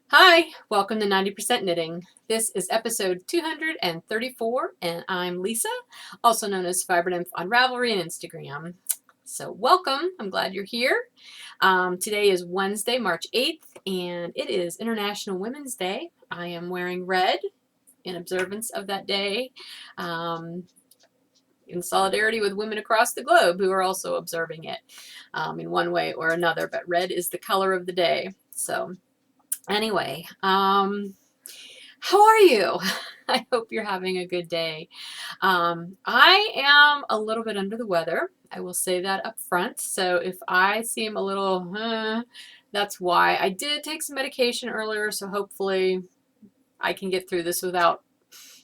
Hi, welcome to 90% Knitting. This is episode 234, and I'm Lisa, also known as FiberNymph on Ravelry and Instagram. So welcome, I'm glad you're here. Today is Wednesday, March 8th, and it is International Women's Day. I am wearing red in observance of that day, in solidarity with women across the globe who are also observing it in one way or another, but red is the color of the day. So anyway, how are you? I hope you're having a good day. I am a little bit under the weather. I will say that up front. So if I seem a little, that's why. I did take some medication earlier, so hopefully I can get through this without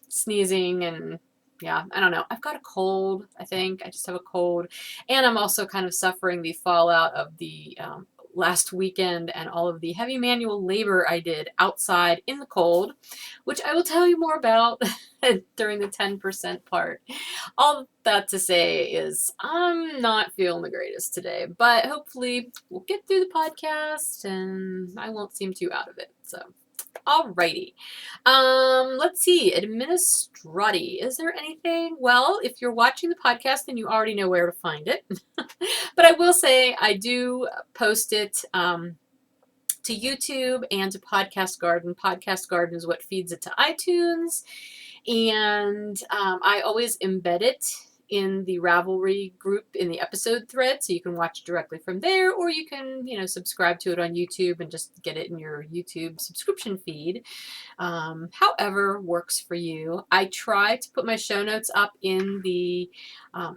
sneezing and yeah, I don't know. I've got a cold, I think. I just have a cold. And I'm also kind of suffering the fallout of the last weekend and all of the heavy manual labor I did outside in the cold, which I will tell you more about during the 10% part. All that to say is I'm not feeling the greatest today, but hopefully we'll get through the podcast and I won't seem too out of it. So alrighty. Let's see. Administrati. Is there anything? Well, if you're watching the podcast, then you already know where to find it. But I will say I do post it to YouTube and to Podcast Garden. Podcast Garden is what feeds it to iTunes. And I always embed it in the Ravelry group in the episode thread, so you can watch directly from there, or you can, subscribe to it on YouTube and just get it in your YouTube subscription feed. However works for you. I try to put my show notes up in the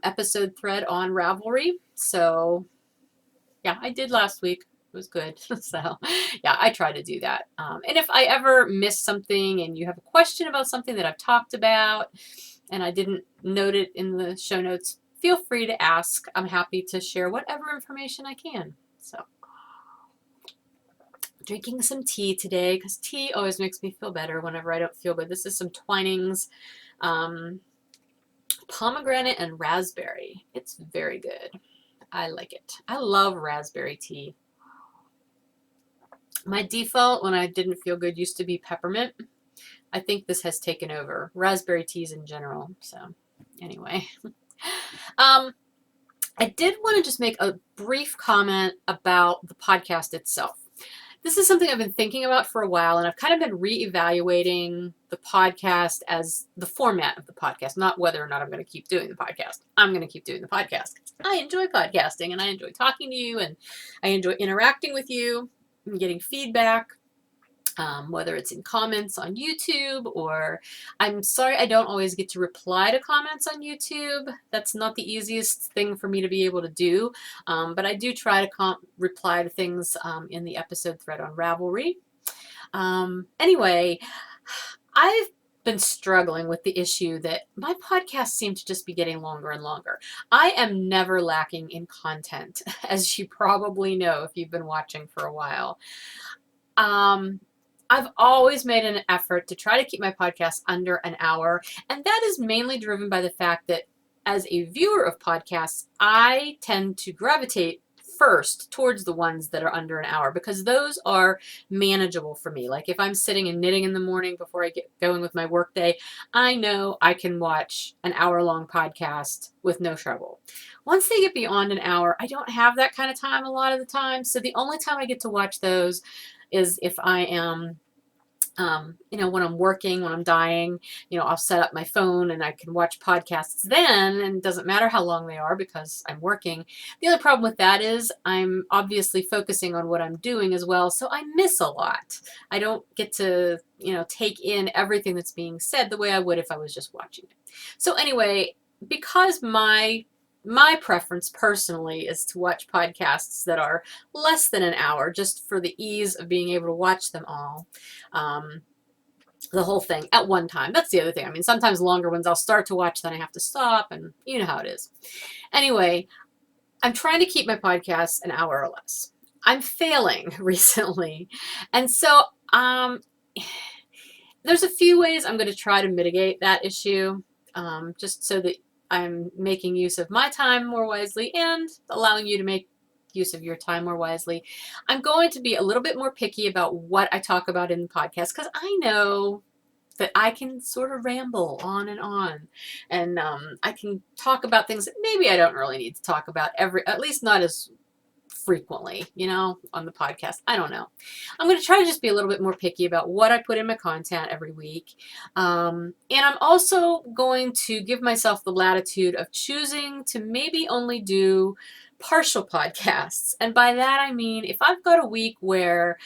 episode thread on Ravelry. So yeah, I did last week. It was good. So yeah, I try to do that. And if I ever miss something and you have a question about something that I've talked about and I didn't note it in the show notes, feel free to ask. I'm happy to share whatever information I can. So drinking some tea today because tea always makes me feel better whenever I don't feel good. This is some Twinings pomegranate and raspberry. It's very good. I like it. I love raspberry tea. My default when I didn't feel good used to be peppermint. I think this has taken over. Raspberry teas in general. So anyway. I did want to just make a brief comment about the podcast itself. This is something I've been thinking about for a while, and I've kind of been reevaluating the podcast as the format of the podcast, not whether or not I'm going to keep doing the podcast. I'm going to keep doing the podcast. I enjoy podcasting, and I enjoy talking to you, and I enjoy interacting with you and getting feedback. Whether it's in comments on YouTube or I'm sorry I don't always get to reply to comments on YouTube. That's not the easiest thing for me to be able to do, but I do try to reply to things in the episode thread on Ravelry. Anyway, I've been struggling with the issue that my podcasts seem to just be getting longer and longer. I am never lacking in content, as you probably know if you've been watching for a while. I've always made an effort to try to keep my podcast under an hour, and that is mainly driven by the fact that as a viewer of podcasts, I tend to gravitate first towards the ones that are under an hour because those are manageable for me. Like if I'm sitting and knitting in the morning before I get going with my workday, I know I can watch an hour-long podcast with no trouble. Once they get beyond an hour, I don't have that kind of time a lot of the time, so the only time I get to watch those is if I am, when I'm working, when I'm dying, I'll set up my phone and I can watch podcasts then, and it doesn't matter how long they are because I'm working. The other problem with that is I'm obviously focusing on what I'm doing as well, so I miss a lot. I don't get to, take in everything that's being said the way I would if I was just watching it. So anyway, because my preference personally is to watch podcasts that are less than an hour just for the ease of being able to watch them all. The whole thing at one time. That's the other thing. I mean, sometimes longer ones I'll start to watch, then I have to stop, and you know how it is. Anyway, I'm trying to keep my podcasts an hour or less. I'm failing recently. And so there's a few ways I'm going to try to mitigate that issue, just so that I'm making use of my time more wisely and allowing you to make use of your time more wisely. I'm going to be a little bit more picky about what I talk about in the podcast because I know that I can sort of ramble on, and I can talk about things that maybe I don't really need to talk about at least not as frequently, on the podcast. I don't know. I'm going to try to just be a little bit more picky about what I put in my content every week. And I'm also going to give myself the latitude of choosing to maybe only do partial podcasts. And by that, I mean, if I've got a week where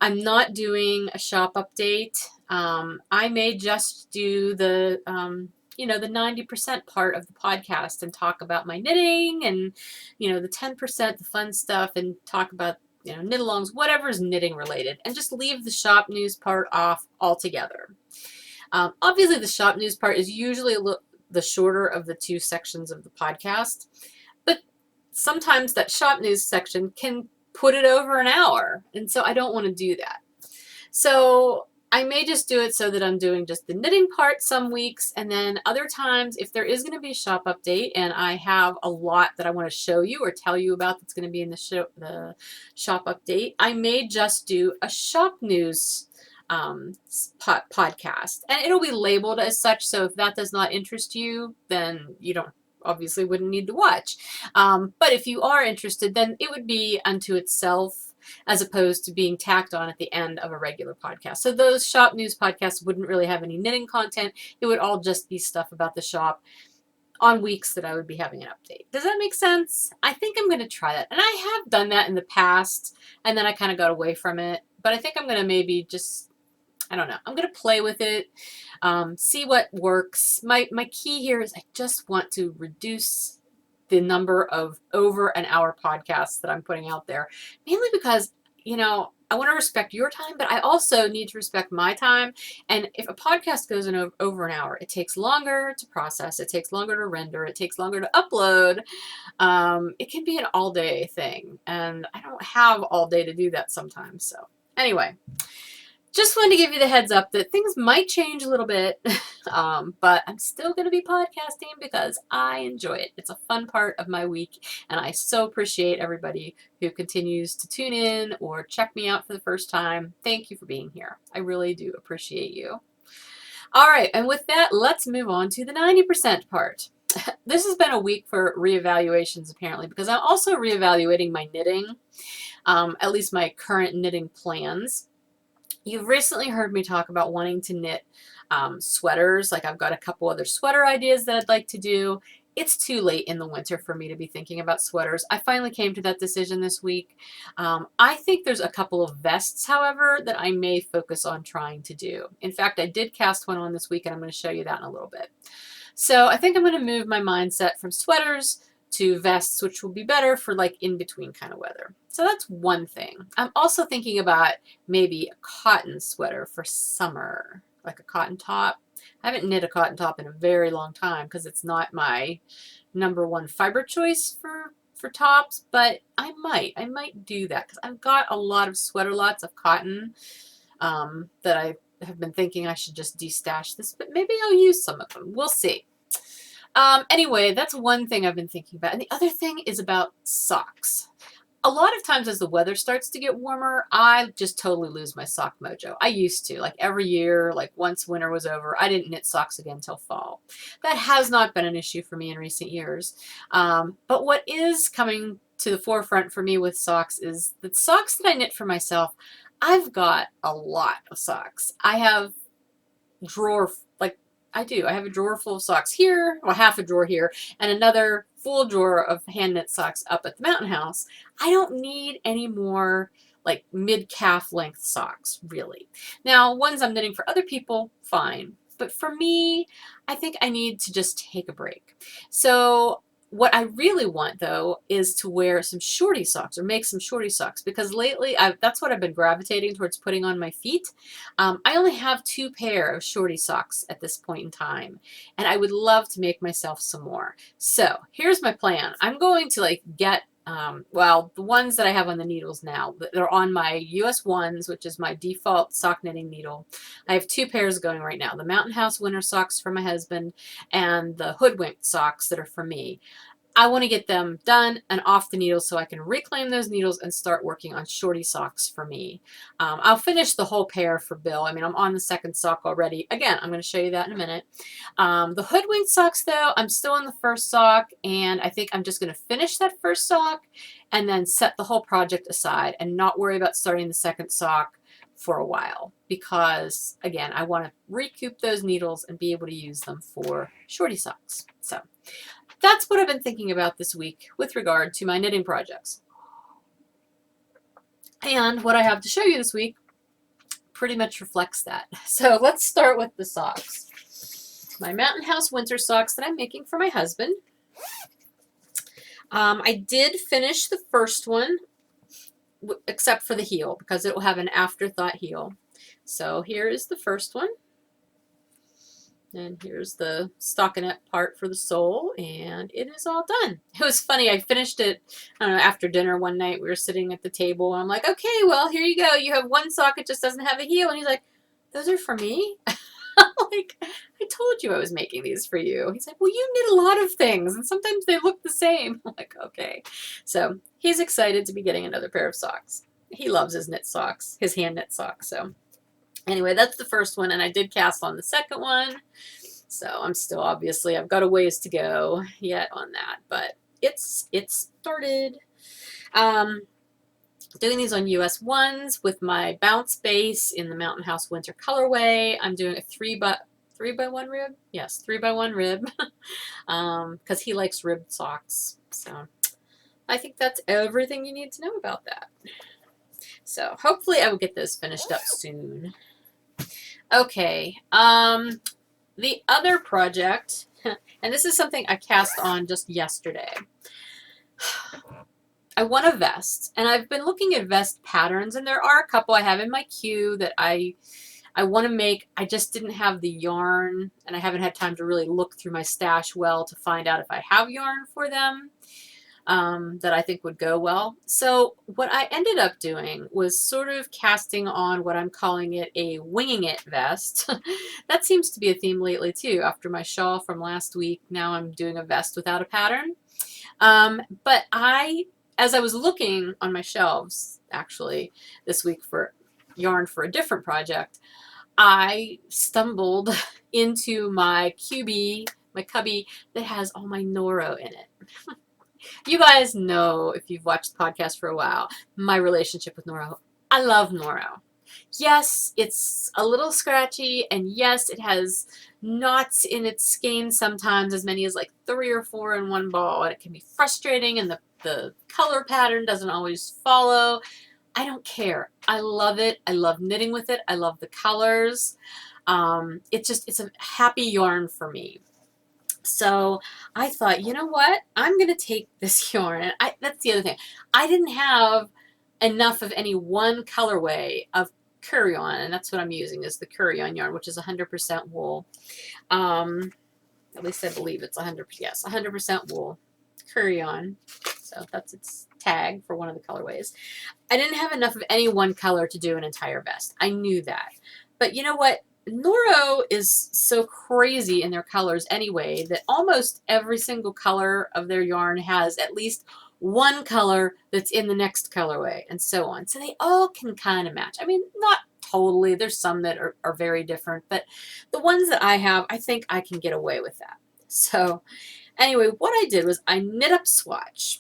I'm not doing a shop update, I may just do the 90% part of the podcast and talk about my knitting and, the 10%, the fun stuff, and talk about, knit-alongs, whatever is knitting related, and just leave the shop news part off altogether. Obviously, the shop news part is usually the shorter of the two sections of the podcast, but sometimes that shop news section can put it over an hour, and so I don't want to do that. So I may just do it so that I'm doing just the knitting part some weeks, and then other times, if there is going to be a shop update and I have a lot that I want to show you or tell you about that's going to be in the shop update, I may just do a shop news podcast, and it'll be labeled as such, so if that does not interest you, then you wouldn't need to watch. But if you are interested, then it would be unto itself as opposed to being tacked on at the end of a regular podcast. So those shop news podcasts wouldn't really have any knitting content. It would all just be stuff about the shop on weeks that I would be having an update. Does that make sense? I think I'm going to try that. And I have done that in the past, and then I kind of got away from it. But I think I'm going to maybe just, I don't know, I'm going to play with it, see what works. My key here is I just want to reduce the number of over an hour podcasts that I'm putting out there, mainly because, I want to respect your time, but I also need to respect my time. And if a podcast goes in over an hour, it takes longer to process, it takes longer to render, it takes longer to upload. It can be an all-day thing, and I don't have all day to do that sometimes. So anyway, just wanted to give you the heads up that things might change a little bit, but I'm still going to be podcasting because I enjoy it. It's a fun part of my week, and I so appreciate everybody who continues to tune in or check me out for the first time. Thank you for being here. I really do appreciate you. All right, and with that, let's move on to the 90% part. This has been a week for reevaluations, apparently, because I'm also reevaluating my knitting, at least my current knitting plans. You've recently heard me talk about wanting to knit sweaters. Like, I've got a couple other sweater ideas that I'd like to do. It's too late in the winter for me to be thinking about sweaters. I finally came to that decision this week. I think there's a couple of vests, however, that I may focus on trying to do. In fact, I did cast one on this week, and I'm going to show you that in a little bit. So I think I'm going to move my mindset from sweaters to vests, which will be better for like in-between kind of weather. So that's one thing. I'm also thinking about maybe a cotton sweater for summer, like a cotton top. I haven't knit a cotton top in a very long time because it's not my #1 fiber choice for tops, but I might do that because I've got a lot of sweater lots of cotton that I have been thinking I should just destash this, but maybe I'll use some of them. We'll see. Anyway, that's one thing I've been thinking about. And the other thing is about socks. A lot of times as the weather starts to get warmer, I just totally lose my sock mojo. I used to, like every year, like once winter was over, I didn't knit socks again until fall. That has not been an issue for me in recent years. But what is coming to the forefront for me with socks is the socks that I knit for myself. I've got a lot of socks. I have I have a drawer full of socks here, well, half a drawer here, and another full drawer of hand knit socks up at the mountain house. I don't need any more like mid-calf length socks, really. Now, ones I'm knitting for other people, fine. But for me, I think I need to just take a break. So what I really want, though, is to wear some shorty socks or make some shorty socks, because lately that's what I've been gravitating towards putting on my feet. I only have 2 pair of shorty socks at this point in time, and I would love to make myself some more. So here's my plan. I'm going to get the ones that I have on the needles now, they're on my US ones, which is my default sock knitting needle. I have 2 pairs going right now, the Mountain House winter socks for my husband and the Hoodwinked socks that are for me. I want to get them done and off the needles so I can reclaim those needles and start working on shorty socks for me. I'll finish the whole pair for Bill. I mean, I'm on the second sock already. Again, I'm going to show you that in a minute. The hoodwink socks, though, I'm still on the first sock, and I think I'm just going to finish that first sock and then set the whole project aside and not worry about starting the second sock for a while, because again, I want to recoup those needles and be able to use them for shorty socks. So that's what I've been thinking about this week with regard to my knitting projects. And what I have to show you this week pretty much reflects that. So let's start with the socks. My Mountain House winter socks that I'm making for my husband. I did finish the first one, except for the heel, because it will have an afterthought heel. So here is the first one. And here's the stockinette part for the sole, and it is all done. It was funny, I finished it, I don't know, after dinner one night. We were sitting at the table, and I'm like, okay, well, here you go. You have one sock, it just doesn't have a heel. And he's like, those are for me? I'm like, I told you I was making these for you. He's like, well, you knit a lot of things, and sometimes they look the same. I'm like, okay. So he's excited to be getting another pair of socks. He loves his knit socks, his hand knit socks. So anyway, that's the first one, and I did cast on the second one. So I'm still, obviously, I've got a ways to go yet on that, but it's started. Doing these on US 1s with my bounce base in the Mountain House winter colorway. I'm doing a 3x1 rib. Yes, 3x1 rib, because he likes ribbed socks. So I think that's everything you need to know about that. So hopefully I will get those finished up soon. Okay, the other project, and this is something I cast on just yesterday. I want a vest, and I've been looking at vest patterns, and there are a couple I have in my queue that I want to make. I just didn't have the yarn, and I haven't had time to really look through my stash well to find out if I have yarn for them that I think would go well. So what I ended up doing was sort of casting on what I'm calling it a winging it vest. That seems to be a theme lately too. After my shawl from last week, now I'm doing a vest without a pattern. But as I was looking on my shelves, actually, this week for yarn for a different project, I stumbled into my cubie, my cubby that has all my Noro in it. You guys know, if you've watched the podcast for a while, my relationship with Noro. I love Noro. Yes, it's a little scratchy, and yes, it has knots in its skein sometimes, as many as like 3 or 4 in one ball, and it can be frustrating, and the color pattern doesn't always follow. I don't care. I love it. I love knitting with it. I love the colors. It's a happy yarn for me. So I thought, you know what? I'm going to take this yarn. And that's the other thing. I didn't have enough of any one colorway of Curion, and that's what I'm using, is the Curion yarn, which is 100% wool. At least I believe it's 100%. Yes, 100% wool. Curion. So that's its tag for one of the colorways. I didn't have enough of any one color to do an entire vest. I knew that. But you know what? Noro is so crazy in their colors anyway that almost every single color of their yarn has at least one color that's in the next colorway, and so on. So they all can kind of match. I mean, not totally. There's some that are very different, but the ones that I have, I think I can get away with that. So anyway, what I did was I knit up swatch.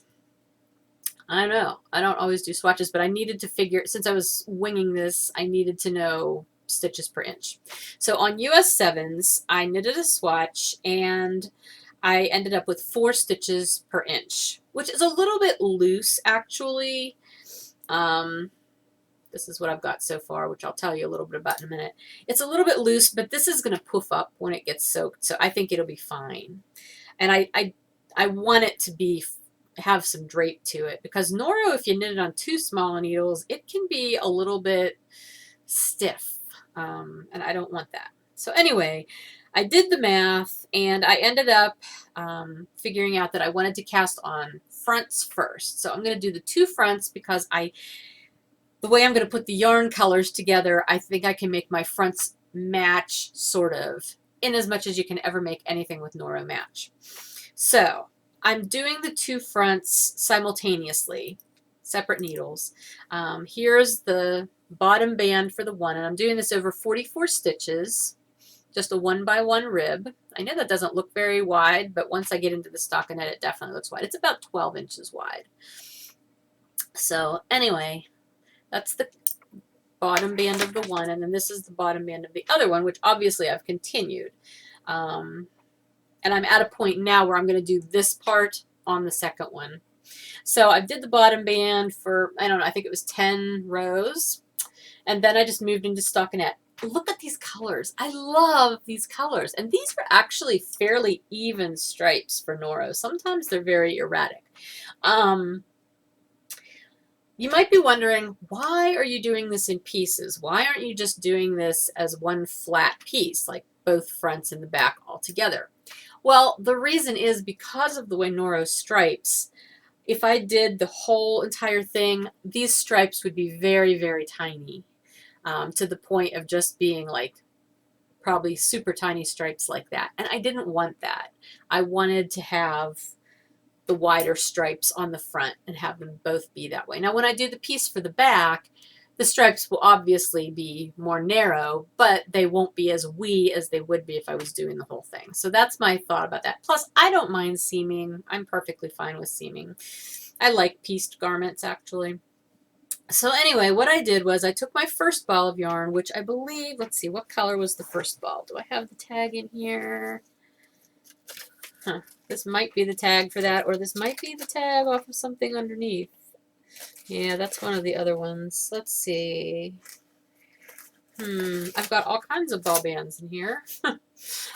I know, I don't always do swatches, but I needed to figure, since I was winging this, I needed to know stitches per inch. So on US 7s, I knitted a swatch, and I ended up with 4 stitches per inch, which is a little bit loose, actually. This is what I've got so far, which I'll tell you a little bit about in a minute. It's a little bit loose, but this is going to poof up when it gets soaked, so I think it'll be fine. And I want it to have some drape to it, because Noro, if you knit it on too small needles, it can be a little bit stiff. And I don't want that. So anyway, I did the math, and I ended up figuring out that I wanted to cast on fronts first. So I'm going to do the 2 fronts, because the way I'm going to put the yarn colors together, I think I can make my fronts match, sort of, in as much as you can ever make anything with Noro match. So I'm doing the two fronts simultaneously, separate needles. Here's the bottom band for the one, and I'm doing this over 44 stitches, just a 1x1 rib. I know that doesn't look very wide, but once I get into the stockinette, it definitely looks wide. It's about 12 inches wide. So anyway, that's the bottom band of the one, and then this is the bottom band of the other one, which obviously I've continued. And I'm at a point now where I'm going to do this part on the second one. So I did the bottom band for, I don't know, I think it was 10 rows. And then I just moved into stockinette. Look at these colors. I love these colors. And these are actually fairly even stripes for Noro. Sometimes they're very erratic. You might be wondering, why are you doing this in pieces? Why aren't you just doing this as one flat piece, like both fronts and the back all together? Well, the reason is because of the way Noro stripes. If I did the whole entire thing, these stripes would be very, very tiny, to the point of just being like probably super tiny stripes like that. And I didn't want that. I wanted to have the wider stripes on the front and have them both be that way. Now, when I do the piece for the back, the stripes will obviously be more narrow, but they won't be as wee as they would be if I was doing the whole thing. So that's my thought about that. Plus, I don't mind seaming. I'm perfectly fine with seaming. I like pieced garments, actually. So anyway, what I did was I took my first ball of yarn, which I believe, let's see, what color was the first ball? Do I have the tag in here? Huh. This might be the tag for that, or this might be the tag off of something underneath. Yeah, that's one of the other ones. Let's see. I've got all kinds of ball bands in here.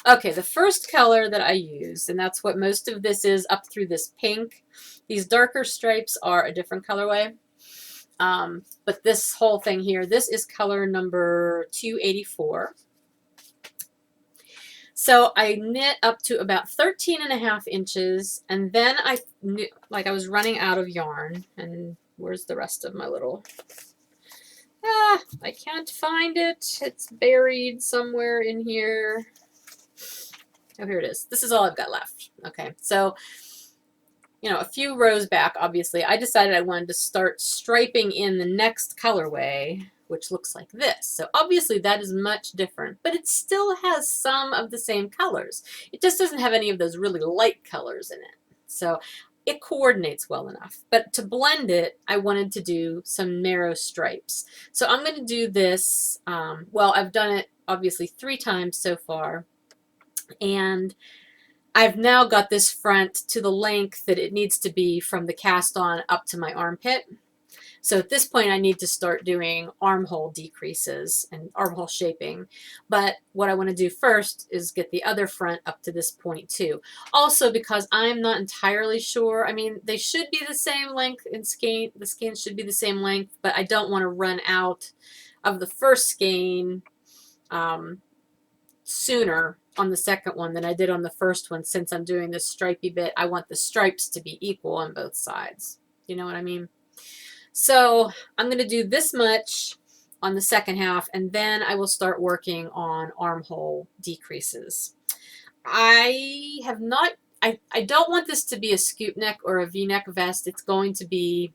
Okay, the first color that I used, and that's what most of this is up through this pink. These darker stripes are a different colorway. But this whole thing here, this is color number 284. So I knit up to about 13.5 inches, and then I knew, like I was running out of yarn. And where's the rest of my little... I can't find it. It's buried somewhere in here. Oh, here it is. This is all I've got left. Okay, so, you know, a few rows back, obviously, I decided I wanted to start striping in the next colorway, which looks like this. So obviously that is much different, but it still has some of the same colors. It just doesn't have any of those really light colors in it. So it coordinates well enough. But to blend it, I wanted to do some narrow stripes. So I'm going to do this, well, I've done it obviously 3 times so far. And I've now got this front to the length that it needs to be from the cast on up to my armpit. So at this point I need to start doing armhole decreases and armhole shaping. But what I want to do first is get the other front up to this point too. Also because I'm not entirely sure, I mean they should be the same length in skein, the skeins should be the same length, but I don't want to run out of the first skein sooner on the second one than I did on the first one. Since I'm doing this stripey bit, I want the stripes to be equal on both sides. You know what I mean? So I'm going to do this much on the second half, and then I will start working on armhole decreases. I have not, I don't want this to be a scoop neck or a V-neck vest. It's going to be,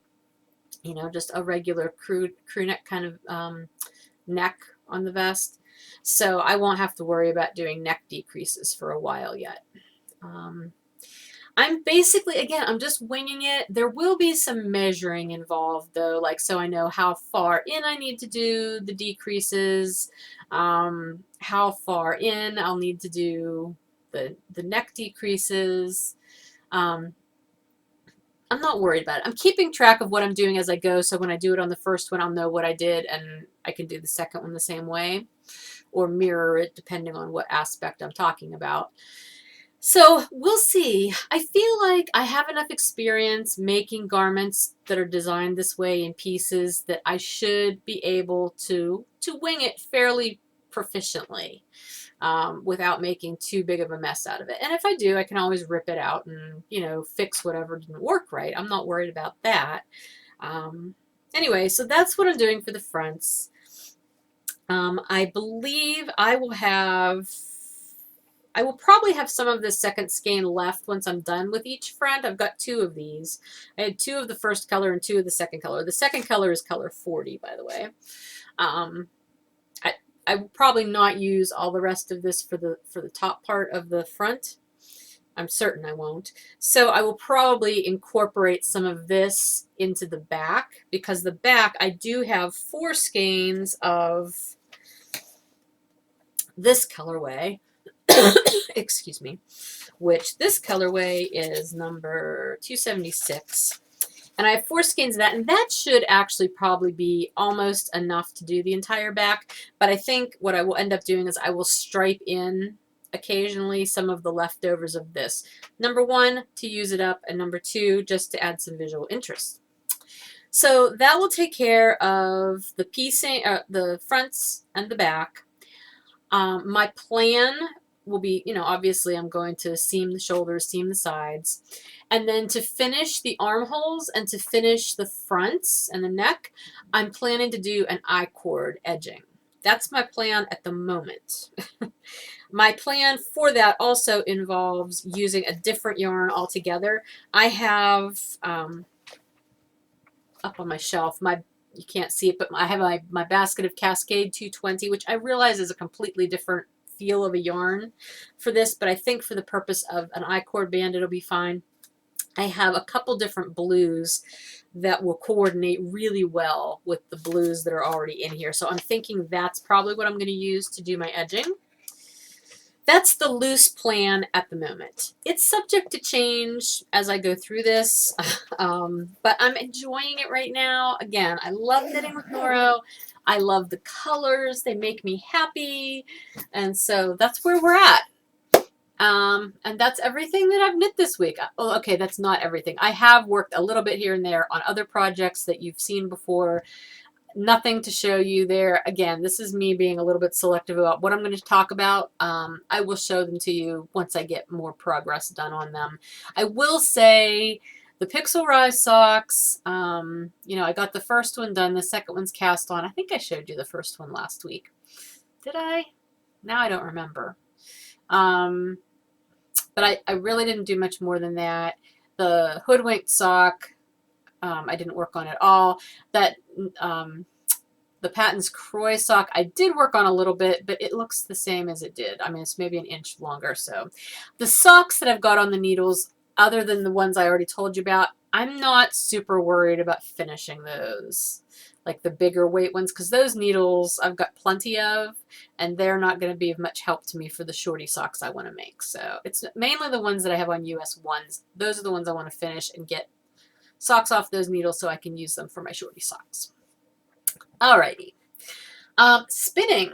you know, just a regular crew neck kind of neck on the vest. So I won't have to worry about doing neck decreases for a while yet. I'm basically, again, I'm just winging it. There will be some measuring involved though, like so I know how far in I need to do the decreases, how far in I'll need to do the neck decreases. I'm not worried about it. I'm keeping track of what I'm doing as I go, so when I do it on the first one, I'll know what I did, and I can do the second one the same way, or mirror it depending on what aspect I'm talking about. So we'll see. I feel like I have enough experience making garments that are designed this way in pieces that I should be able to wing it fairly proficiently without making too big of a mess out of it. And if I do, I can always rip it out and, you know, fix whatever didn't work right. I'm not worried about that. Anyway, so that's what I'm doing for the fronts. I believe I will have I will probably have some of this second skein left once I'm done with each front. I've got 2 of these. I had 2 of the first color and 2 of the second color. The second color is color 40, by the way. I will probably not use all the rest of this for the top part of the front. I'm certain I won't. So I will probably incorporate some of this into the back, because the back, I do have 4 skeins of this colorway. Excuse me. Which this colorway is number 276. And I have 4 skeins of that, and that should actually probably be almost enough to do the entire back. But I think what I will end up doing is I will stripe in occasionally some of the leftovers of this. Number 1, to use it up, and number 2, just to add some visual interest. So that will take care of the piecing, the fronts and the back. My plan will be, you know, obviously I'm going to seam the shoulders, seam the sides. And then to finish the armholes and to finish the fronts and the neck, I'm planning to do an I-cord edging. That's my plan at the moment. My plan for that also involves using a different yarn altogether. I have, up on my shelf, you can't see it, but I have my basket of Cascade 220, which I realize is a completely different feel of a yarn for this, but I think for the purpose of an I-cord band, it'll be fine. I have a couple different blues that will coordinate really well with the blues that are already in here. So I'm thinking that's probably what I'm going to use to do my edging. That's the loose plan at the moment. It's subject to change as I go through this, but I'm enjoying it right now. Again, I love knitting with Noro. I love the colors. They make me happy. And so that's where we're at. And that's everything that I've knit this week. Oh, okay, that's not everything. I have worked a little bit here and there on other projects that you've seen before. Nothing to show you there. Again, this is me being a little bit selective about what I'm going to talk about. I will show them to you once I get more progress done on them. I will say the Pixel Rise socks, you know, I got the first one done. The second one's cast on. I think I showed you the first one last week. Did I? Now I don't remember. But I really didn't do much more than that. The hoodwinked sock, I didn't work on at all. That the Patton's Croy sock, I did work on a little bit, but it looks the same as it did. I mean, it's maybe an inch longer. So the socks that I've got on the needles, other than the ones I already told you about, I'm not super worried about finishing those, like the bigger weight ones, because those needles I've got plenty of, and they're not going to be of much help to me for the shorty socks I want to make. So it's mainly the ones that I have on US ones. Those are the ones I want to finish and get socks off those needles so I can use them for my shorty socks. Alrighty. Spinning.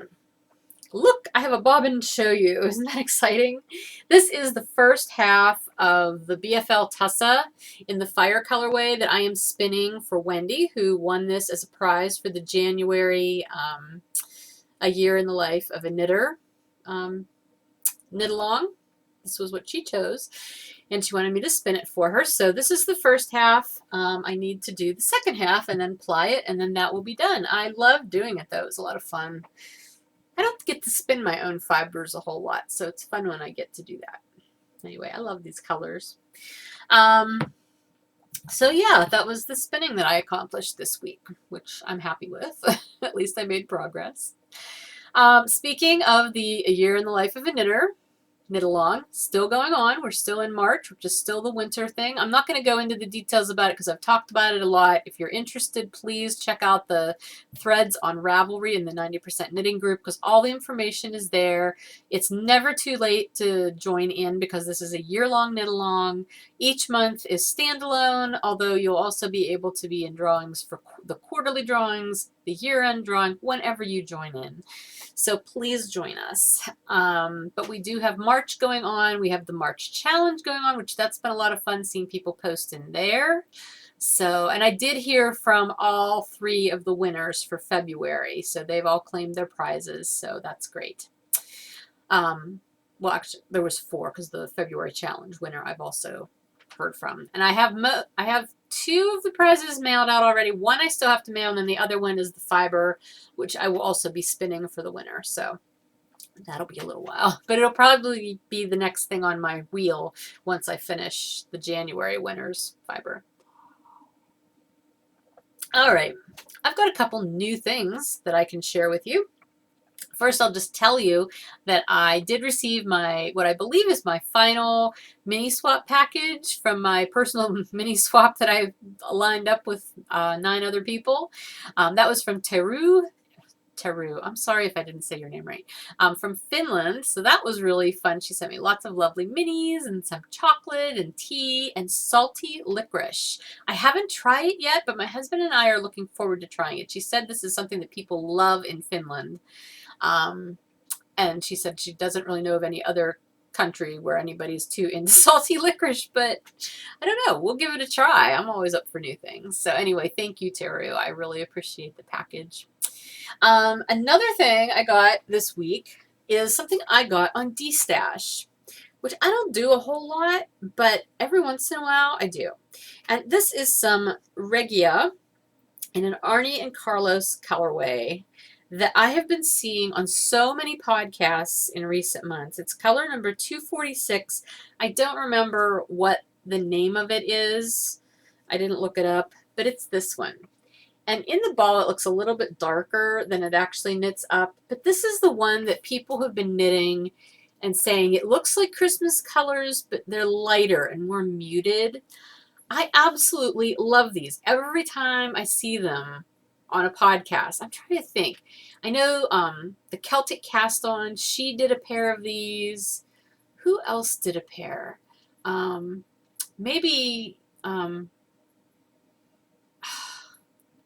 Look, I have a bobbin to show you. Isn't that exciting? This is the first half of the BFL Tussa in the fire colorway that I am spinning for Wendy, who won this as a prize for the January A Year in the Life of a Knitter knit along. This was what she chose, and she wanted me to spin it for her. So this is the first half. I need to do the second half and then ply it, and then that will be done. I love doing it, though. It's a lot of fun. I don't get to spin my own fibers a whole lot, so it's fun when I get to do that. Anyway, I love these colors. So yeah, that was the spinning that I accomplished this week, which I'm happy with. At least I made progress. Speaking of the A Year in the Life of a Knitter, knit along, still going on. We're still in March, which is still the winter thing. I'm not going to go into the details about it because I've talked about it a lot. If you're interested, please check out the threads on Ravelry in the 90% knitting group, because all the information is there. It's never too late to join in because this is a year-long knit along. Each month is standalone, although you'll also be able to be in drawings for the quarterly drawings, the year-end drawing, whenever you join in. So please join us. But we do have March going on. We have the March challenge going on, which that's been a lot of fun seeing people post in there. So, and I did hear from all 3 of the winners for February. So they've all claimed their prizes. So that's great. Well, actually, there was 4 because the February challenge winner I've also heard from. And I have 2 of the prizes mailed out already. One I still have to mail, and then the other one is the fiber, which I will also be spinning for the winner. So That'll be a little while, but it'll probably be the next thing on my wheel once I finish the January winter's fiber. All right, I've got a couple new things that I can share with you. First, I'll just tell you that I did receive my, what I believe is my final mini swap package from my personal mini swap that I lined up with 9 other people. That was from Taru. I'm sorry if I didn't say your name right. From Finland. So that was really fun. She sent me lots of lovely minis and some chocolate and tea and salty licorice. I haven't tried it yet, but my husband and I are looking forward to trying it. She said this is something that people love in Finland. And she said she doesn't really know of any other country where anybody's too into salty licorice, but I don't know. We'll give it a try. I'm always up for new things. So anyway, thank you, Teru. I really appreciate the package. Another thing I got this week is something I got on D-Stash, which I don't do a whole lot, but every once in a while I do. And this is some Regia in an Arnie and Carlos colorway that I have been seeing on so many podcasts in recent months. It's color number 246. I don't remember what the name of it is. I didn't look it up, but it's this one. And in the ball, it looks a little bit darker than it actually knits up. But this is the one that people have been knitting and saying it looks like Christmas colors, but they're lighter and more muted. I absolutely love these. Every time I see them on a podcast, I'm trying to think. I know the Celtic Cast On, she did a pair of these. Who else did a pair? Maybe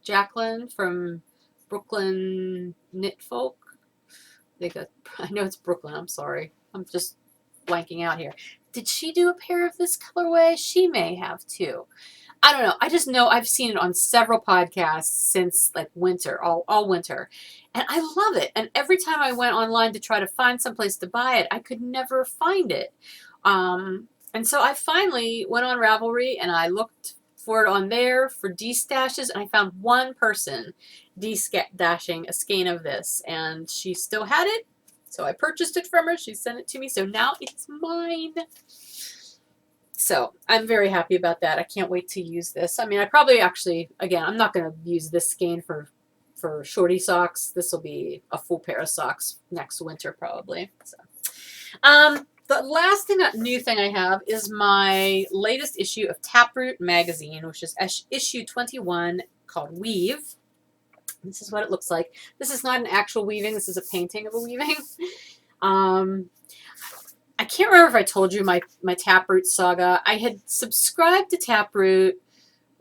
Jacqueline from Brooklyn Knit Folk. I know it's Brooklyn. I'm sorry. I'm just blanking out here. Did she do a pair of this colorway? She may have too. I don't know. I just know I've seen it on several podcasts since like winter, all winter. And I love it. And every time I went online to try to find someplace to buy it, I could never find it. And so I finally went on Ravelry and I looked for it on there for D-stashes, and I found one person D-dashing a skein of this, and she still had it, so I purchased it from her. She sent it to me, so now it's mine. So I'm very happy about that. I can't wait to use this. I mean, I probably actually, again, I'm not going to use this skein for shorty socks. This will be a full pair of socks next winter probably. So, the last new thing I have is my latest issue of Taproot magazine, which is issue 21, called Weave. This is what it looks like. This is not an actual weaving. This is a painting of a weaving. I can't remember if I told you my Taproot saga. I had subscribed to Taproot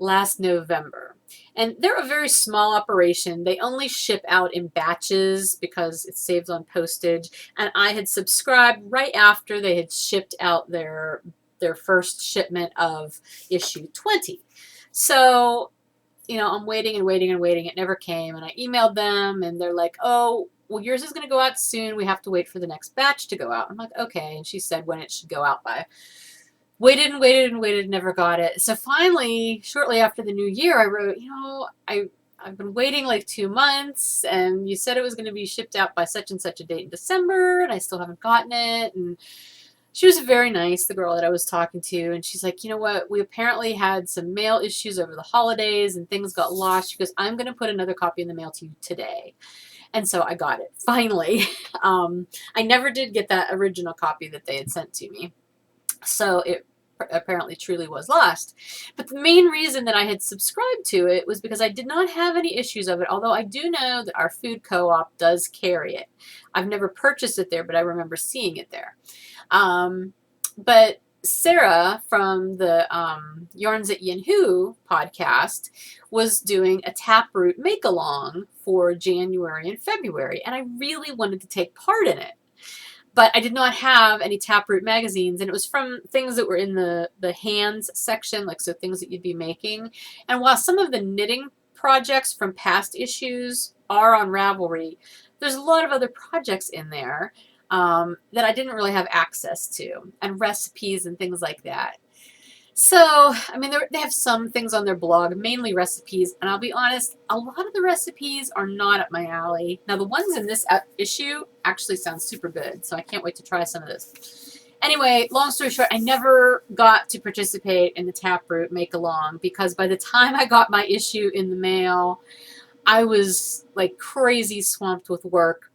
last November. And they're a very small operation. They only ship out in batches because it saves on postage. And I had subscribed right after they had shipped out their first shipment of issue 20. So, you know, I'm waiting and waiting and waiting. It never came. And I emailed them and they're like, oh, well, yours is going to go out soon. We have to wait for the next batch to go out. I'm like, okay. And she said when it should go out by. Waited and waited and waited, never got it. So finally, shortly after the new year, I wrote, you know, I've been waiting like 2 months, and you said it was going to be shipped out by such and such a date in December, and I still haven't gotten it. And she was very nice, the girl that I was talking to, and she's like, you know what, we apparently had some mail issues over the holidays, and things got lost. She goes, I'm going to put another copy in the mail to you today. And so I got it, finally. I never did get that original copy that they had sent to me. So it apparently truly was lost. But the main reason that I had subscribed to it was because I did not have any issues of it, although I do know that our food co-op does carry it. I've never purchased it there, but I remember seeing it there. But Sarah from the Yarns at Yinhu podcast was doing a Taproot make-along for January and February, and I really wanted to take part in it. But I did not have any Taproot magazines, and it was from things that were in the hands section, like so things that you'd be making. And while some of the knitting projects from past issues are on Ravelry, there's a lot of other projects in there that I didn't really have access to, and recipes and things like that. So, I mean, they have some things on their blog, mainly recipes, and I'll be honest, a lot of the recipes are not up my alley. Now, the ones in this issue actually sound super good, so I can't wait to try some of this. Anyway, long story short, I never got to participate in the Taproot make-along because by the time I got my issue in the mail, I was like crazy swamped with work,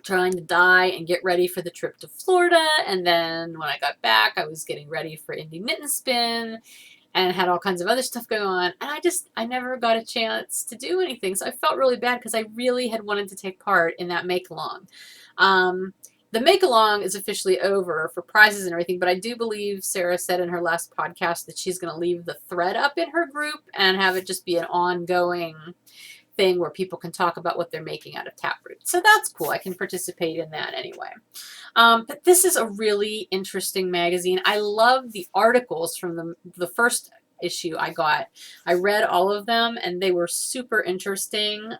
trying to dye and get ready for the trip to Florida. And then when I got back, I was getting ready for Indie Knit and Spin and had all kinds of other stuff going on. And I never got a chance to do anything. So I felt really bad because I really had wanted to take part in that make-along. The make-along is officially over for prizes and everything, but I do believe Sarah said in her last podcast that she's going to leave the thread up in her group and have it just be an ongoing thing where people can talk about what they're making out of Taproot. So that's cool. I can participate in that anyway. But this is a really interesting magazine. I love the articles from the first issue I got. I read all of them and they were super interesting.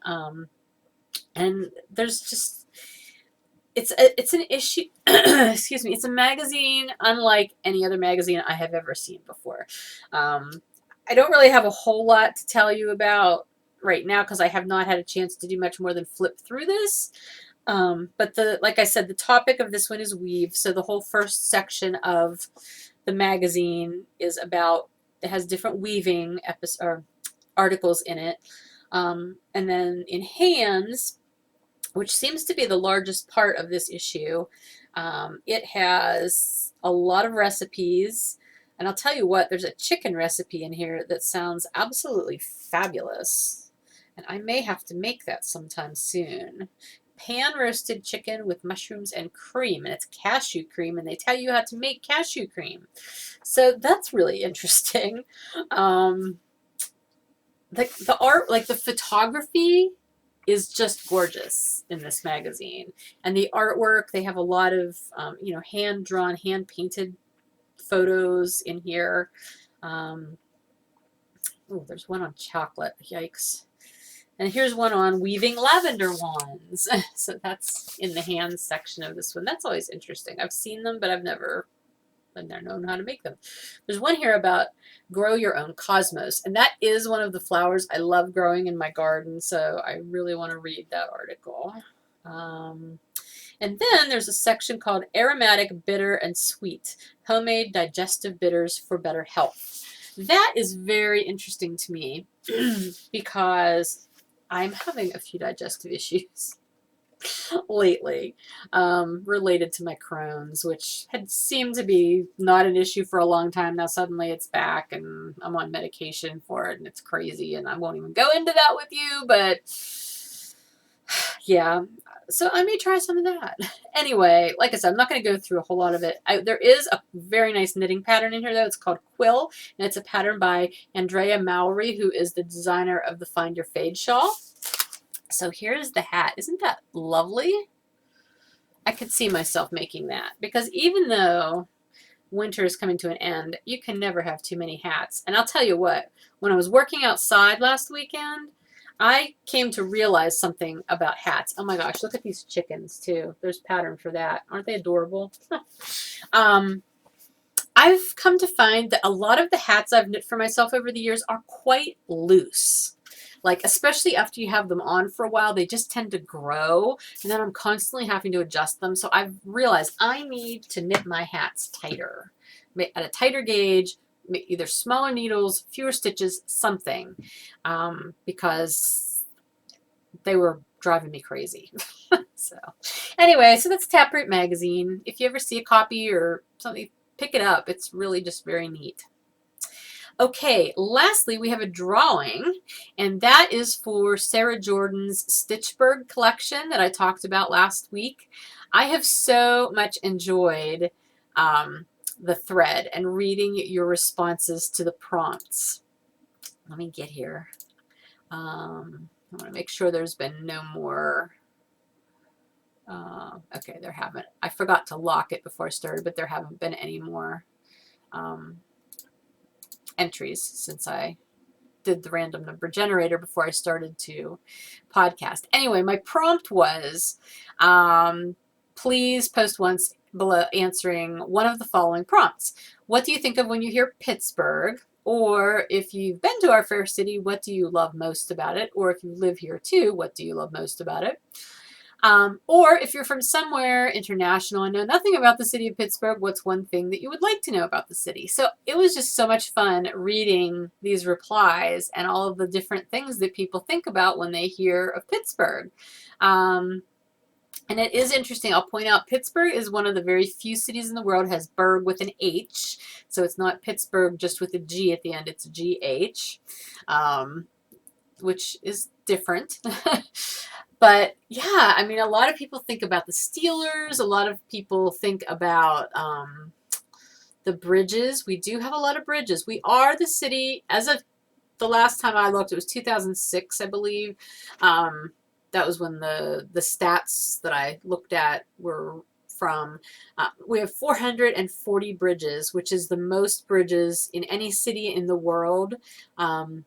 And there's just, it's an issue, excuse me, it's a magazine unlike any other magazine I have ever seen before. I don't really have a whole lot to tell you about right now because I have not had a chance to do much more than flip through this. But like I said, the topic of this one is weave. So the whole first section of the magazine is about, it has different weaving articles in it. And then in hands, which seems to be the largest part of this issue, it has a lot of recipes. And I'll tell you what, there's a chicken recipe in here that sounds absolutely fabulous. And I may have to make that sometime soon. Pan roasted chicken with mushrooms and cream. And it's cashew cream. And they tell you how to make cashew cream. So that's really interesting. The art, like the photography, is just gorgeous in this magazine. And the artwork, they have a lot of, hand-drawn, hand-painted photos in here. Oh, there's one on chocolate. Yikes. And here's one on weaving lavender wands. So that's in the hands section of this one. That's always interesting. I've seen them, but I've never known how to make them. There's one here about grow your own cosmos. And that is one of the flowers I love growing in my garden. So I really want to read that article. And then there's a section called Aromatic, Bitter, and Sweet, Homemade Digestive Bitters for Better Health. That is very interesting to me because I'm having a few digestive issues lately related to my Crohn's, which had seemed to be not an issue for a long time. Now suddenly it's back and I'm on medication for it and it's crazy and I won't even go into that with you, but yeah, so I may try some of that. Anyway, like I said, I'm not going to go through a whole lot of it. There is a very nice knitting pattern in here, though. It's called Quill, and it's a pattern by Andrea Mowry, who is the designer of the Find Your Fade shawl. So here's the hat. Isn't that lovely? I could see myself making that, because even though winter is coming to an end, you can never have too many hats. And I'll tell you what, when I was working outside last weekend, I came to realize something about hats. Oh my gosh, look at these chickens too. There's pattern for that. Aren't they adorable? I've come to find that a lot of the hats I've knit for myself over the years are quite loose. Like, especially after you have them on for a while, they just tend to grow, and then I'm constantly having to adjust them. So I've realized I need to knit my hats tighter, at a tighter gauge, either smaller needles, fewer stitches, something, because they were driving me crazy. So anyway, so that's Taproot magazine. If you ever see a copy or something, pick it up. It's really just very neat. Okay, lastly, we have a drawing, and that is for Sarah Jordan's Stitchburgh collection that I talked about last week. I have so much enjoyed the thread and reading your responses to the prompts. Let me get here. I want to make sure there's been no more. Okay, there haven't. I forgot to lock it before I started, but there haven't been any more entries since I did the random number generator before I started to podcast. Anyway, my prompt was please post once below answering one of the following prompts. What do you think of when you hear Pittsburgh? Or if you've been to our fair city, what do you love most about it? Or if you live here too, what do you love most about it? Or if you're from somewhere international and know nothing about the city of Pittsburgh, what's one thing that you would like to know about the city? So it was just so much fun reading these replies and all of the different things that people think about when they hear of Pittsburgh. And it is interesting. I'll point out Pittsburgh is one of the very few cities in the world has burgh with an H. So it's not Pittsburgh just with a G at the end. It's GH, which is different. But yeah, I mean, a lot of people think about the Steelers. A lot of people think about the bridges. We do have a lot of bridges. We are the city, as of the last time I looked, it was 2006, I believe. That was when the stats that I looked at were from. We have 440 bridges, which is the most bridges in any city in the world,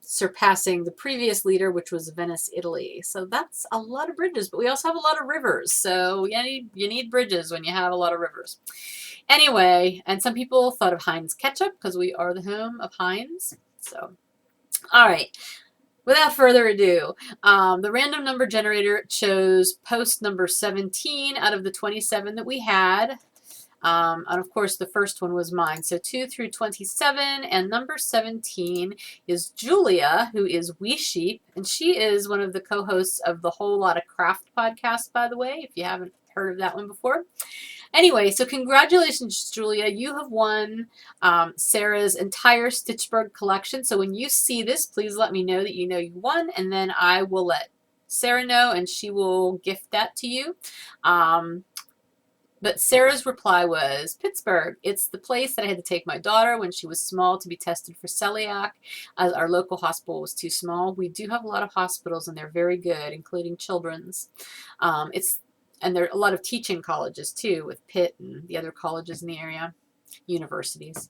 surpassing the previous leader, which was Venice, Italy. So that's a lot of bridges, but we also have a lot of rivers. So you need bridges when you have a lot of rivers. Anyway, and some people thought of Heinz ketchup because we are the home of Heinz. So, all right. Without further ado, the random number generator chose post number 17 out of the 27 that we had. And of course, the first one was mine. So 2 through 27, and number 17 is Julia, who is Wee Sheep, and she is one of the co-hosts of the Whole Lotta Craft podcast, by the way, if you haven't heard of that one before. Anyway, so congratulations, Julia. You have won Sarah's entire Stitchburgh collection. So when you see this, please let me know that you know you won, and then I will let Sarah know, and she will gift that to you. But Sarah's reply was, Pittsburgh. It's the place that I had to take my daughter when she was small to be tested for celiac, as our local hospital was too small. We do have a lot of hospitals, and they're very good, including children's. And there are a lot of teaching colleges, too, with Pitt and the other colleges in the area, universities.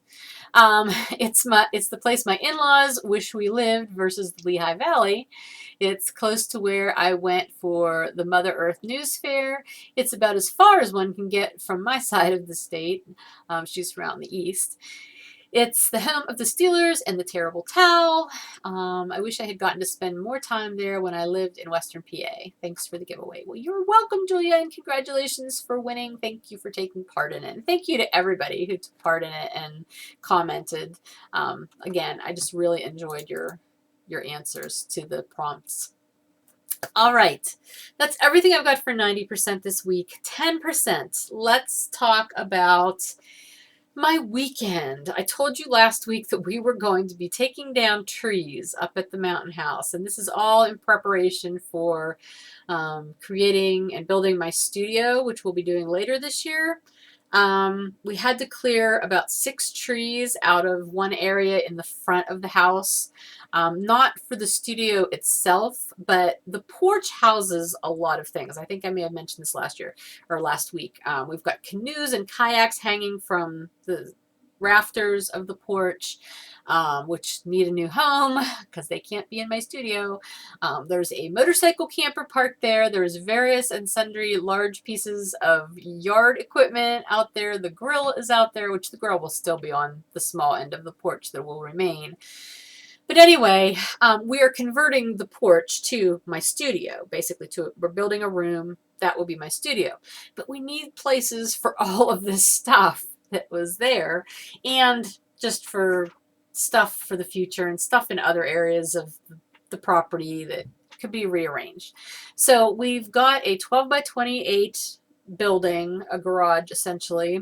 It's the place my in-laws wish we lived versus the Lehigh Valley. It's close to where I went for the Mother Earth News Fair. It's about as far as one can get from my side of the state. She's from the east. It's the home of the Steelers and the terrible towel. I wish I had gotten to spend more time there when I lived in Western PA. Thanks for the giveaway. Well, you're welcome, Julia, and congratulations for winning. Thank you for taking part in it. And thank you to everybody who took part in it and commented. Again, I just really enjoyed your answers to the prompts. All right, that's everything I've got for 90% this week. 10%. Let's talk about my weekend. I told you last week that we were going to be taking down trees up at the mountain house, and this is all in preparation for creating and building my studio, which we'll be doing later this year. We had to clear about 6 trees out of one area in the front of the house. Not for the studio itself, but the porch houses a lot of things. I think I may have mentioned this last week. We've got canoes and kayaks hanging from the rafters of the porch, which need a new home because they can't be in my studio. There's a motorcycle camper parked there. There's various and sundry large pieces of yard equipment out there. The grill is out there, which the grill will still be on the small end of the porch that will remain. But anyway, we are converting the porch to my studio, basically. We're building a room that will be my studio. But we need places for all of this stuff that was there, and just for stuff for the future and stuff in other areas of the property that could be rearranged. So we've got a 12 by 28 building, a garage essentially,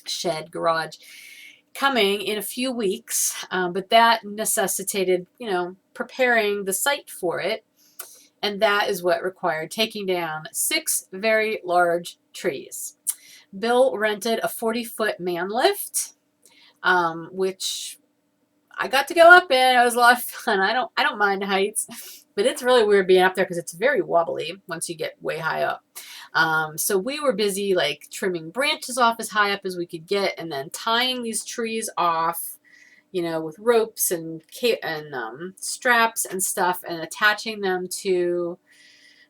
shed garage, coming in a few weeks, but that necessitated, preparing the site for it, and that is what required taking down 6 very large trees. Bill rented a 40-foot man lift, which I got to go up in. It was a lot of fun. I don't mind heights, but it's really weird being up there because it's very wobbly once you get way high up. So we were busy like trimming branches off as high up as we could get, and then tying these trees off, with ropes and straps and stuff, and attaching them to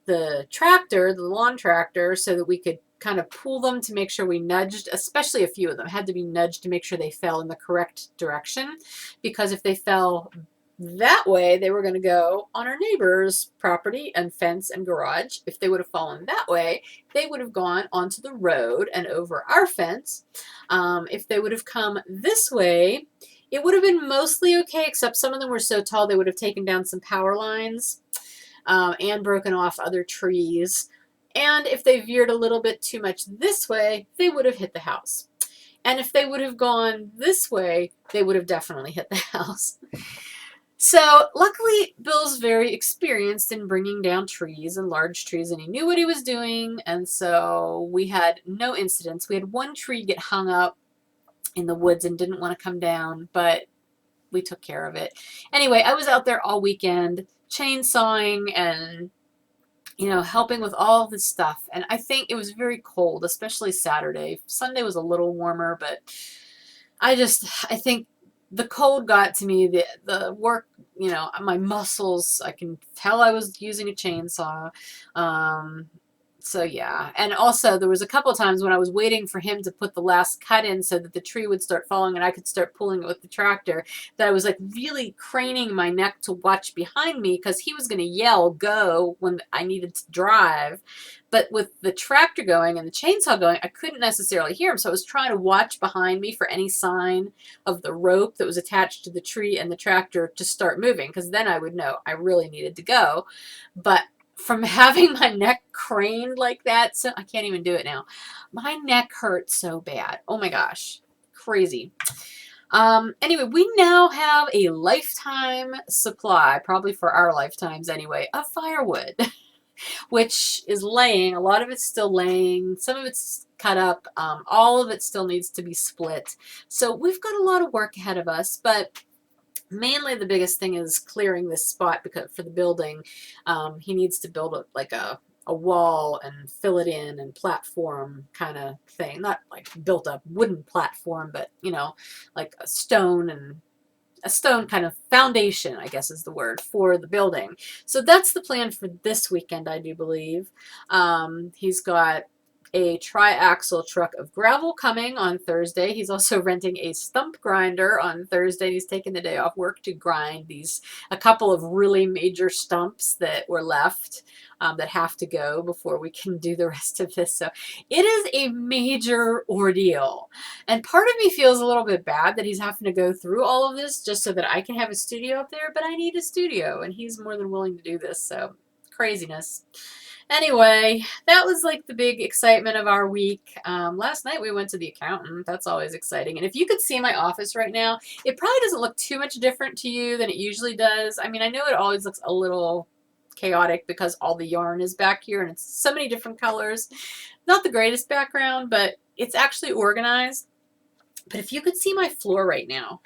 the tractor, the lawn tractor, so that we could kind of pull them to make sure we nudged, especially a few of them had to be nudged to make sure they fell in the correct direction, because if they fell that way, they were going to go on our neighbor's property and fence and garage. If they would have fallen that way, they would have gone onto the road and over our fence. If they would have come this way, it would have been mostly okay, except some of them were so tall they would have taken down some power lines and broken off other trees. And if they veered a little bit too much this way, they would have hit the house. And if they would have gone this way, they would have definitely hit the house. So luckily, Bill's very experienced in bringing down trees and large trees, and he knew what he was doing. And so we had no incidents. We had one tree get hung up in the woods and didn't want to come down, but we took care of it. Anyway, I was out there all weekend chainsawing and, you know, helping with all this stuff. And I think it was very cold, especially Saturday. Sunday was a little warmer, but I think the cold got to me. The work, you know, my muscles, I can tell I was using a chainsaw. So yeah, and also there was a couple of times when I was waiting for him to put the last cut in so that the tree would start falling and I could start pulling it with the tractor, that I was like really craning my neck to watch behind me because he was going to yell go when I needed to drive. But with the tractor going and the chainsaw going, I couldn't necessarily hear him. So I was trying to watch behind me for any sign of the rope that was attached to the tree and the tractor to start moving, because then I would know I really needed to go. But from having my neck craned like that, so I can't even do it now. My neck hurts so bad. Oh my gosh, crazy. Anyway, we now have a lifetime supply, probably for our lifetimes anyway, of firewood, which is laying. A lot of it's still laying. Some of it's cut up. All of it still needs to be split. So we've got a lot of work ahead of us, but mainly the biggest thing is clearing this spot because for the building. He needs to build a wall and fill it in and platform kind of thing. Not like built up wooden platform, but you know, like a stone kind of foundation, I guess is the word, for the building. So that's the plan for this weekend, I do believe. He's got a tri-axle truck of gravel coming on Thursday. He's also renting a stump grinder on Thursday. He's taking the day off work to grind a couple of really major stumps that were left that have to go before we can do the rest of this. So it is a major ordeal. And part of me feels a little bit bad that he's having to go through all of this just so that I can have a studio up there, but I need a studio and he's more than willing to do this. So craziness. Anyway, that was like the big excitement of our week. Last night we went to the accountant. That's always exciting. And if you could see my office right now, it probably doesn't look too much different to you than it usually does. I mean, I know it always looks a little chaotic because all the yarn is back here and it's so many different colors. Not the greatest background, but it's actually organized. But if you could see my floor right now,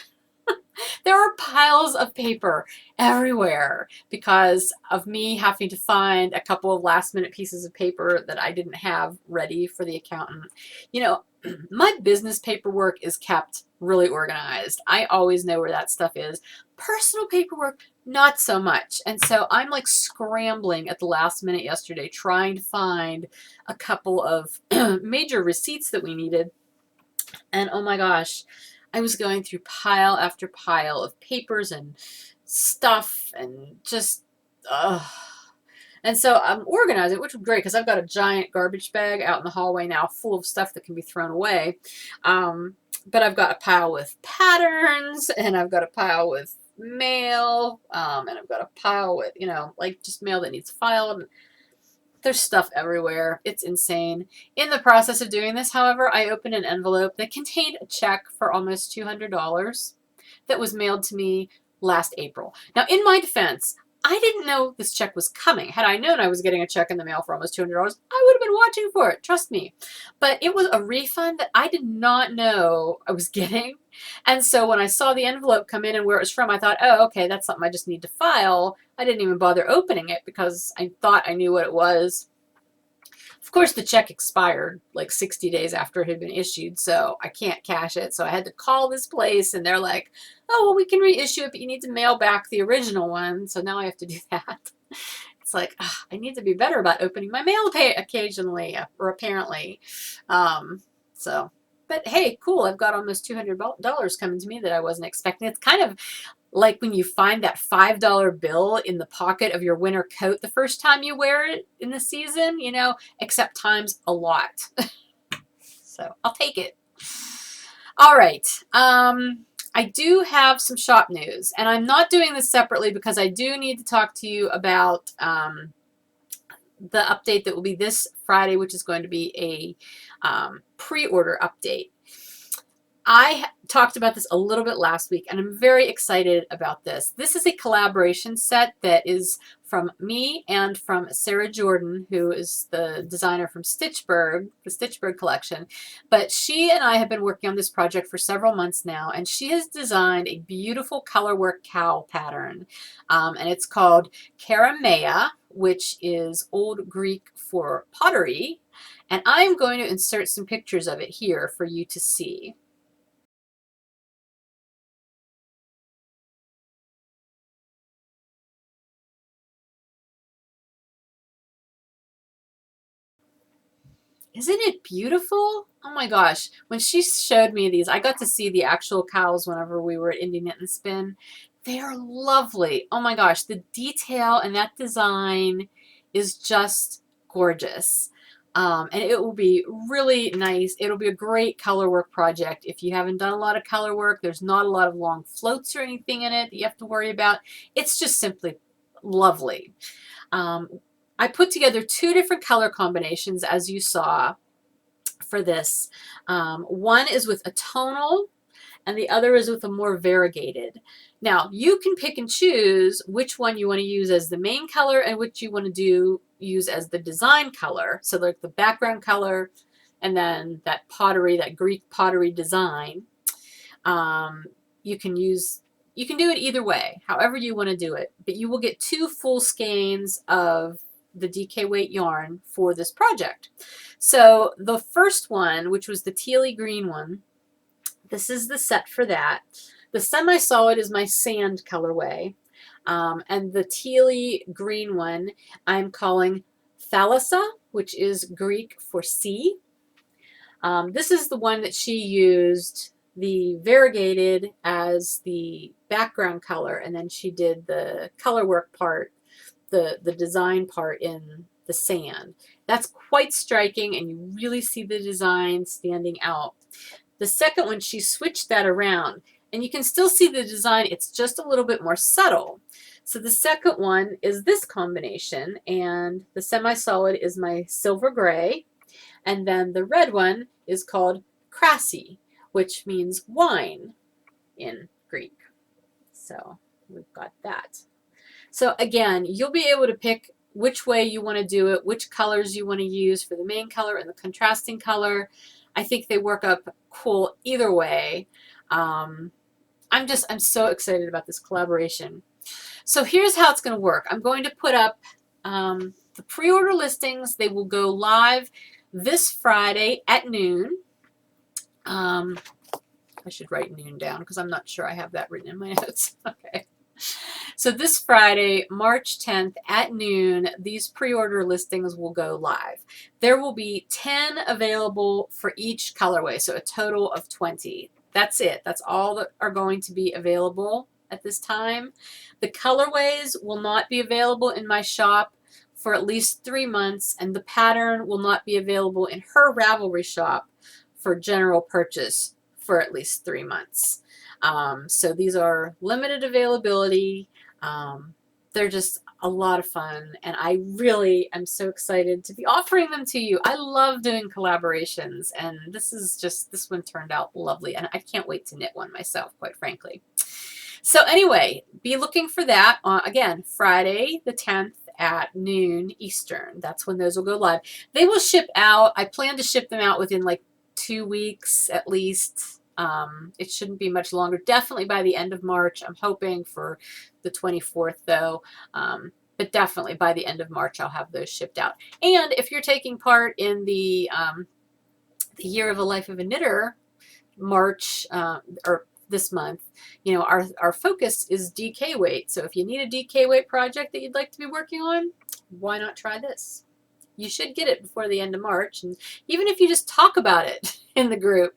there are piles of paper everywhere because of me having to find a couple of last minute pieces of paper that I didn't have ready for the accountant. You know, my business paperwork is kept really organized. I always know where that stuff is. Personal paperwork, not so much. And so I'm like scrambling at the last minute yesterday trying to find a couple of major receipts that we needed. And oh my gosh, I was going through pile after pile of papers and stuff and just, and so I'm organizing, which is great because I've got a giant garbage bag out in the hallway now full of stuff that can be thrown away. But I've got a pile with patterns and I've got a pile with mail and I've got a pile with, you know, like just mail that needs filed. There's stuff everywhere. It's insane. In the process of doing this, however, I opened an envelope that contained a check for almost $200 that was mailed to me last April. Now, in my defense, I didn't know this check was coming. Had I known I was getting a check in the mail for almost $200, I would have been watching for it. Trust me. But it was a refund that I did not know I was getting. And so when I saw the envelope come in and where it was from, I thought, oh, okay, that's something I just need to file. I didn't even bother opening it because I thought I knew what it was. Of course, the check expired like 60 days after it had been issued, so I can't cash it. So I had to call this place, and they're like, oh, well, we can reissue it, but you need to mail back the original one. So now I have to do that. It's like, I need to be better about opening my mail occasionally, or apparently. So, but hey, cool. I've got almost $200 coming to me that I wasn't expecting. It's kind of like when you find that $5 bill in the pocket of your winter coat the first time you wear it in the season, you know, except times a lot. So I'll take it. All right. I do have some shop news, and I'm not doing this separately because I do need to talk to you about the update that will be this Friday, which is going to be a pre-order update. I talked about this a little bit last week, and I'm very excited about this. This is a collaboration set that is from me and from Sarah Jordan, who is the designer from Stitchburgh, the Stitchburgh collection. But she and I have been working on this project for several months now, and she has designed a beautiful colorwork cowl pattern. And it's called Kerameia, which is Old Greek for pottery. And I'm going to insert some pictures of it here for you to see. Isn't it beautiful? Oh my gosh. When she showed me these, I got to see the actual cowls whenever we were at Indie Knit and Spin. They are lovely. Oh my gosh. The detail in that design is just gorgeous. And it will be really nice. It'll be a great color work project. If you haven't done a lot of color work, there's not a lot of long floats or anything in it that you have to worry about. It's just simply lovely. I put together 2 different color combinations, as you saw, for this. One is with a tonal, and the other is with a more variegated. Now, you can pick and choose which one you want to use as the main color and which you want to use as the design color. So like the background color and then that pottery, that Greek pottery design. You can do it either way, however you want to do it, but you will get 2 full skeins of the DK weight yarn for this project. So the first one, which was the tealy green one, this is the set for that. The semi-solid is my sand colorway, and the tealy green one I'm calling Thalassa, which is Greek for sea. This is the one that she used the variegated as the background color, and then she did the color work part, the design part in the sand. That's quite striking, and you really see the design standing out. The second one, she switched that around, and you can still see the design. It's just a little bit more subtle. So the second one is this combination, and the semi-solid is my silver gray, and then the red one is called krasi, which means wine in Greek. So we've got that. So again, you'll be able to pick which way you want to do it, which colors you want to use for the main color and the contrasting color. I think they work up cool either way. I'm so excited about this collaboration. So here's how it's going to work. I'm going to put up the pre-order listings. They will go live this Friday at noon. I should write noon down because I'm not sure I have that written in my notes. Okay. So this Friday, March 10th at noon, these pre-order listings will go live. There will be 10 available for each colorway, so a total of 20. That's it. That's all that are going to be available at this time. The colorways will not be available in my shop for at least 3 months, and the pattern will not be available in her Ravelry shop for general purchase for at least 3 months. So these are limited availability. They're just a lot of fun, and I really am so excited to be offering them to you. I love doing collaborations, and this one turned out lovely, and I can't wait to knit one myself, quite frankly. So anyway, be looking for that again, Friday the 10th at noon Eastern. That's when those will go live. They will ship out. I plan to ship them out within like 2 weeks at least. It shouldn't be much longer. Definitely by the end of March. I'm hoping for the 24th though. But definitely by the end of March I'll have those shipped out. And if you're taking part in the Year of a Life of a Knitter March or this month, you know, our focus is DK weight. So if you need a DK weight project that you'd like to be working on, why not try this? You should get it before the end of March. And even if you just talk about it in the group,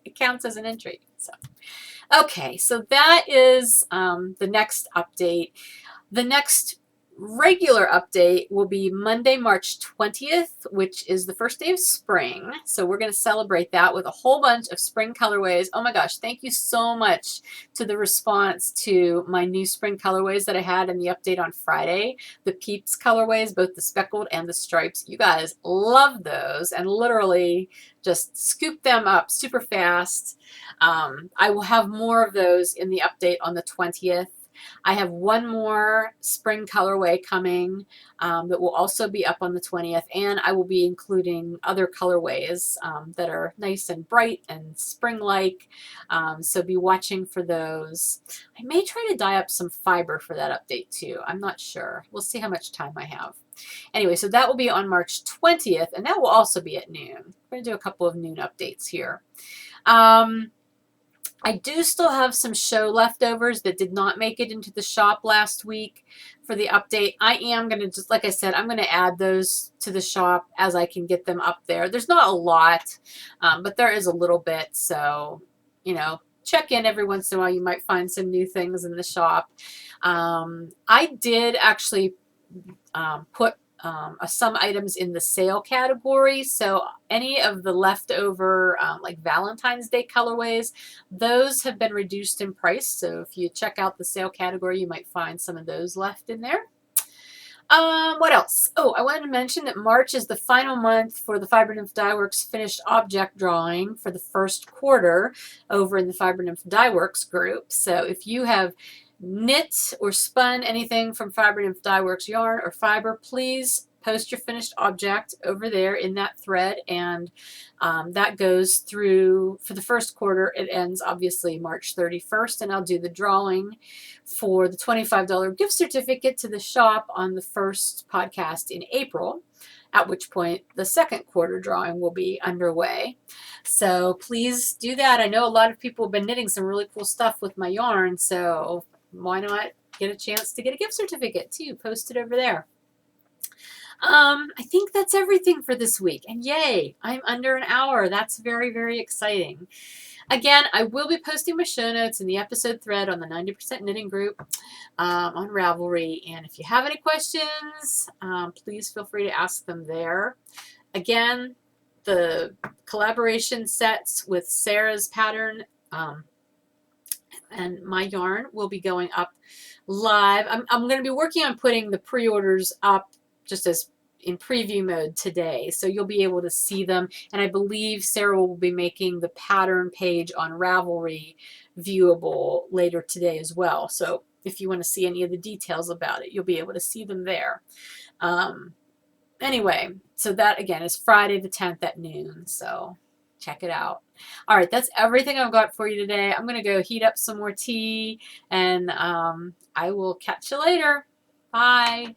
it counts as an entry. So, okay, so that is the next update. The next regular update will be Monday, March 20th, which is the first day of spring. So we're going to celebrate that with a whole bunch of spring colorways. Oh my gosh, thank you so much to the response to my new spring colorways that I had in the update on Friday. The Peeps colorways, both the speckled and the stripes. You guys love those and literally just scoop them up super fast. I will have more of those in the update on the 20th. I have one more spring colorway coming that will also be up on the 20th, and I will be including other colorways that are nice and bright and spring-like, so be watching for those. I may try to dye up some fiber for that update too. I'm not sure. We'll see how much time I have. Anyway, so that will be on March 20th, and that will also be at noon. We're going to do a couple of noon updates here. I do still have some show leftovers that did not make it into the shop last week for the update. I am going to just, like I said, I'm going to add those to the shop as I can get them up there. There's not a lot, but there is a little bit. So, you know, check in every once in a while. You might find some new things in the shop. I did actually put some items in the sale category. So any of the leftover like Valentine's Day colorways, those have been reduced in price. So if you check out the sale category, you might find some of those left in there. What else? Oh, I wanted to mention that March is the final month for the Fiber Nymph Dye Works finished object drawing for the first quarter over in the Fiber Nymph Dye Works group. So if you have knit or spun anything from Fiber Nymph Dye Works yarn or fiber, please post your finished object over there in that thread, and that goes through for the first quarter. It ends obviously March 31st, and I'll do the drawing for the $25 gift certificate to the shop on the first podcast in April, at which point the second quarter drawing will be underway. So please do that. I know a lot of people have been knitting some really cool stuff with my yarn, so why not get a chance to get a gift certificate too? Post it over there. I think that's everything for this week. And yay, I'm under an hour. That's very, very exciting. Again, I will be posting my show notes in the episode thread on the 90% Knitting group on Ravelry. And if you have any questions, please feel free to ask them there. Again, the collaboration sets with Sarah's pattern and my yarn will be going up live. I'm going to be working on putting the pre-orders up just as in preview mode today, so you'll be able to see them, and I believe Sarah will be making the pattern page on Ravelry viewable later today as well. So if you want to see any of the details about it, you'll be able to see them there. Anyway, so that again is Friday the 10th at noon, so check it out. All right, that's everything I've got for you today. I'm going to go heat up some more tea, and I will catch you later. Bye.